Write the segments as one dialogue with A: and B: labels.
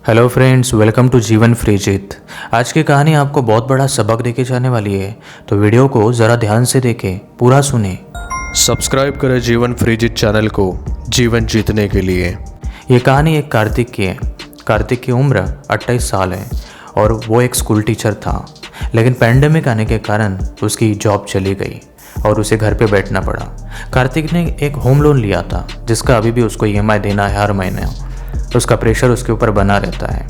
A: Hello friends, welcome to जीवन फ्रीजित। आज की कहानी आपको बहुत बड़ा सबक देके जाने वाली है, तो वीडियो को ज़रा ध्यान से देखें, पूरा सुने।
B: सब्सक्राइब करें जीवन फ्रीजित चैनल को जीवन जीतने के लिए।
A: ये कहानी एक कार्तिक की है। कार्तिक की उम्र 28 साल है और वो एक स्कूल टीचर था, लेकिन पैंडेमिक आने के कारण उसकी जॉब चली गई और उसे घर पे बैठना पड़ा। कार्तिक ने एक होम लोन लिया था जिसका अभी भी उसको ईएमआई देना है हर महीने। उसका प्रेशर उसके ऊपर बना रहता है।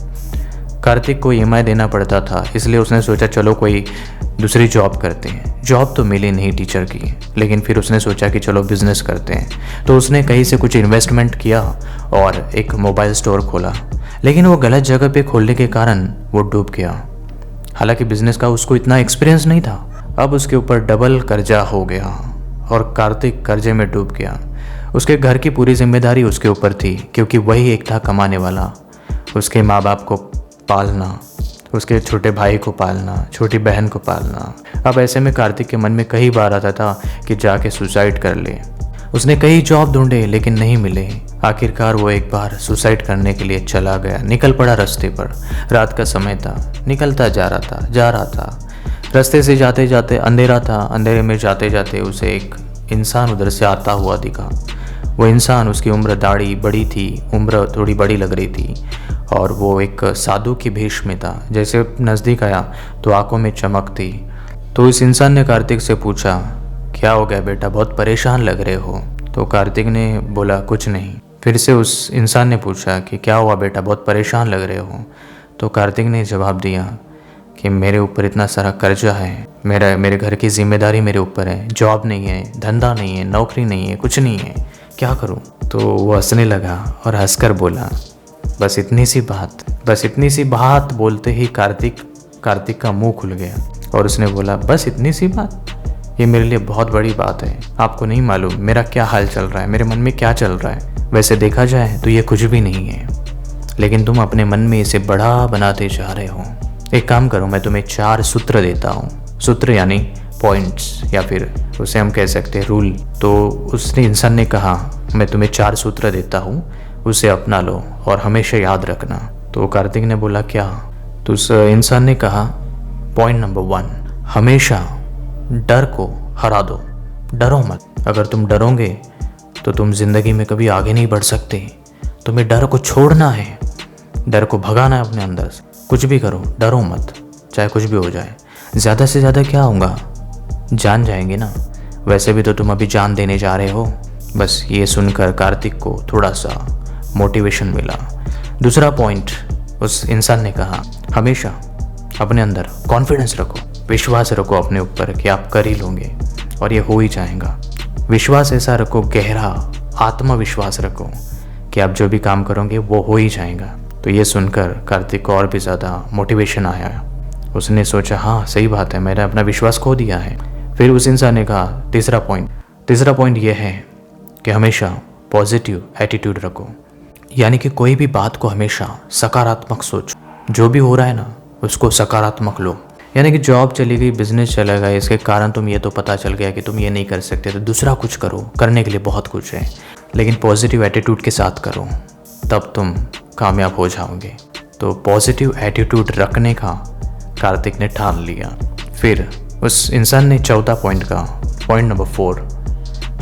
A: कार्तिक को ईएमआई देना पड़ता था, इसलिए उसने सोचा चलो कोई दूसरी जॉब करते हैं। जॉब तो मिली नहीं टीचर की, लेकिन फिर उसने सोचा कि चलो बिजनेस करते हैं। तो उसने कहीं से कुछ इन्वेस्टमेंट किया और एक मोबाइल स्टोर खोला, लेकिन वो गलत जगह पे खोलने के कारण वो डूब गया। हालांकि बिजनेस का उसको इतना एक्सपीरियंस नहीं था। अब उसके ऊपर डबल कर्जा हो गया और कार्तिक कर्जे में डूब गया। उसके घर की पूरी जिम्मेदारी उसके ऊपर थी, क्योंकि वही एक था कमाने वाला। उसके माँ बाप को पालना, उसके छोटे भाई को पालना, छोटी बहन को पालना। अब ऐसे में कार्तिक के मन में कई बार आता था कि जाके सुसाइड कर ले। उसने कई जॉब ढूंढे लेकिन नहीं मिले। आखिरकार वो एक बार सुसाइड करने के लिए चला गया, निकल पड़ा रास्ते पर। रात का समय था, निकलता जा रहा था। रास्ते से जाते जाते अंधेरा था। अंधेरे में जाते जाते उसे एक इंसान उधर से आता हुआ दिखा। वो इंसान, उसकी उम्र दाढ़ी बड़ी थी, उम्र थोड़ी बड़ी लग रही थी और वो एक साधु की भेष में था। जैसे नज़दीक आया तो आंखों में चमक थी। तो इस इंसान ने कार्तिक से पूछा, क्या हो गया बेटा, बहुत परेशान लग रहे हो। तो कार्तिक ने बोला कुछ नहीं। फिर से उस इंसान ने पूछा कि क्या हुआ बेटा, बहुत परेशान लग रहे हो। तो कार्तिक ने जवाब दिया कि मेरे ऊपर इतना सारा कर्जा है, मेरे घर की जिम्मेदारी मेरे ऊपर है, जॉब नहीं है, धंधा नहीं है, नौकरी नहीं है, कुछ नहीं है, क्या करूं। तो वो हंसने लगा और हंसकर बोला, बस इतनी सी बात। बोलते ही कार्तिक का मुंह खुल गया और उसने बोला, बस इतनी सी बात, ये मेरे लिए बहुत बड़ी बात है। आपको नहीं मालूम मेरा क्या हाल चल रहा है, मेरे मन में क्या चल रहा है। वैसे देखा जाए तो ये कुछ भी नहीं है, लेकिन तुम अपने मन में इसे बड़ा बनाते जा रहे हो। एक काम करो, मैं तुम्हें 4 सूत्र देता हूँ। सूत्र यानी पॉइंट्स, या फिर उसे हम कह सकते हैं रूल। तो उसने इंसान ने कहा, मैं तुम्हें 4 सूत्र देता हूँ, उसे अपना लो और हमेशा याद रखना। तो कार्तिक ने बोला क्या। तो उस इंसान ने कहा, पॉइंट नंबर 1, हमेशा डर को हरा दो, डरो मत। अगर तुम डरोगे तो तुम जिंदगी में कभी आगे नहीं बढ़ सकते। तुम्हें डर को छोड़ना है, डर को भगाना है अपने अंदर से। कुछ भी करो, डरो मत, चाहे कुछ भी हो जाए। ज़्यादा से ज़्यादा क्या होगा, जान जाएंगे ना। वैसे भी तो तुम अभी जान देने जा रहे हो। बस ये सुनकर कार्तिक को थोड़ा सा मोटिवेशन मिला। दूसरा पॉइंट, उस इंसान ने कहा, हमेशा अपने अंदर कॉन्फिडेंस रखो, विश्वास रखो अपने ऊपर कि आप कर ही लोगे और ये हो ही जाएगा। विश्वास ऐसा रखो, गहरा आत्मविश्वास रखो कि आप जो भी काम करोगे वो हो ही जाएगा। तो ये सुनकर कार्तिक को और भी ज़्यादा मोटिवेशन आया। उसने सोचा, हाँ सही बात है, मैंने अपना विश्वास खो दिया है। फिर उस इंसान ने कहा, तीसरा पॉइंट ये है कि हमेशा पॉजिटिव एटीट्यूड रखो, यानी कि कोई भी बात को हमेशा सकारात्मक सोचो। जो भी हो रहा है ना, उसको सकारात्मक लो। यानी कि जॉब चली गई, बिजनेस चला गया, इसके कारण तुम ये तो पता चल गया कि तुम ये नहीं कर सकते, तो दूसरा कुछ करो। करने के लिए बहुत कुछ है, लेकिन पॉजिटिव एटीट्यूड के साथ करो, तब तुम कामयाब हो जाओगे। तो पॉजिटिव एटीट्यूड रखने का कार्तिक ने ठान लिया। फिर उस इंसान ने चौथा पॉइंट का, पॉइंट नंबर 4,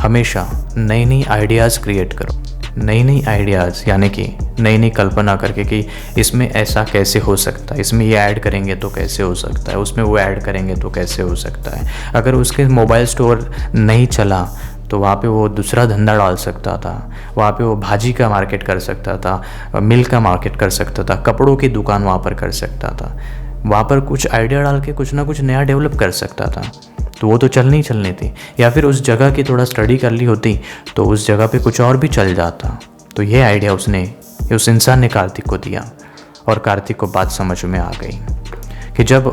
A: हमेशा नई आइडियाज़ क्रिएट करो। नई आइडियाज़ यानी कि नई कल्पना करके कि इसमें ऐसा कैसे हो सकता है, इसमें ये ऐड करेंगे तो कैसे हो सकता है, उसमें वो ऐड करेंगे तो कैसे हो सकता है। अगर उसके मोबाइल स्टोर नहीं चला तो वहाँ पे वो दूसरा धंधा डाल सकता था। वहाँ पे वो भाजी का मार्केट कर सकता था, मिल्क का मार्केट कर सकता था, कपड़ों की दुकान वहाँ पर कर सकता था। वहाँ पर कुछ आइडिया डाल के कुछ ना कुछ नया डेवलप कर सकता था। तो वो तो चलनी थी। या फिर उस जगह की थोड़ा स्टडी कर ली होती तो उस जगह पे कुछ और भी चल जाता। तो ये आइडिया उस इंसान ने कार्तिक को दिया और कार्तिक को बात समझ में आ गई कि जब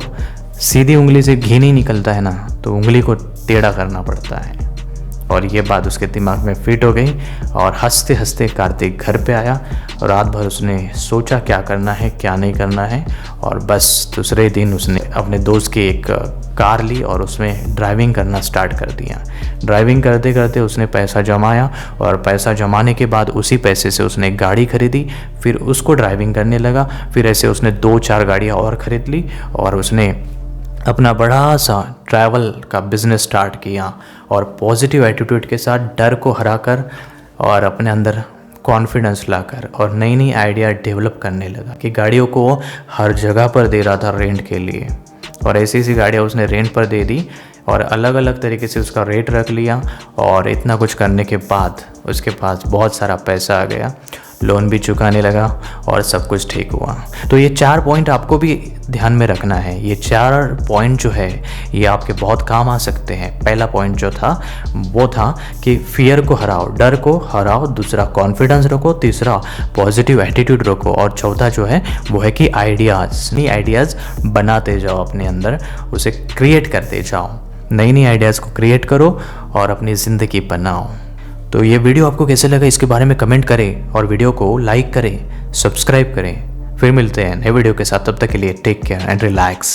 A: सीधी उंगली से घी नहीं निकलता है ना, तो उंगली को टेढ़ा करना पड़ता है। और ये बात उसके दिमाग में फिट हो गई और हंसते हंसते कार्तिक घर पे आया और रात भर उसने सोचा क्या करना है क्या नहीं करना है। और बस दूसरे दिन उसने अपने दोस्त की एक कार ली और उसमें ड्राइविंग करना स्टार्ट कर दिया। ड्राइविंग करते करते उसने पैसा जमाया और पैसा जमाने के बाद उसी पैसे से उसने एक गाड़ी खरीदी, फिर उसको ड्राइविंग करने लगा। फिर ऐसे उसने 2-4 गाड़ियाँ और ख़रीद ली और उसने अपना बड़ा सा ट्रैवल का बिज़नेस स्टार्ट किया। और पॉजिटिव एटीट्यूड के साथ डर को हराकर और अपने अंदर कॉन्फिडेंस लाकर और नई नई आइडिया डेवलप करने लगा कि गाड़ियों को हर जगह पर दे रहा था रेंट के लिए। और ऐसी ऐसी गाड़ियाँ उसने रेंट पर दे दी और अलग अलग तरीके से उसका रेट रख लिया। और इतना कुछ करने के बाद उसके पास बहुत सारा पैसा आ गया, लोन भी चुकाने लगा और सब कुछ ठीक हुआ। तो ये 4 पॉइंट आपको भी ध्यान में रखना है। ये 4 पॉइंट जो है ये आपके बहुत काम आ सकते हैं। पहला पॉइंट जो था वो था कि फियर को हराओ, डर को हराओ। दूसरा कॉन्फिडेंस रखो। तीसरा पॉजिटिव एटीट्यूड रखो। और चौथा जो है वो है कि आइडियाज़ बनाते जाओ अपने अंदर, उसे क्रिएट करते जाओ। नई नई आइडियाज़ को क्रिएट करो और अपनी ज़िंदगी बनाओ। तो ये वीडियो आपको कैसे लगा इसके बारे में कमेंट करें और वीडियो को लाइक करें, सब्सक्राइब करें। फिर मिलते हैं नए वीडियो के साथ, तब तक के लिए टेक केयर एंड रिलैक्स।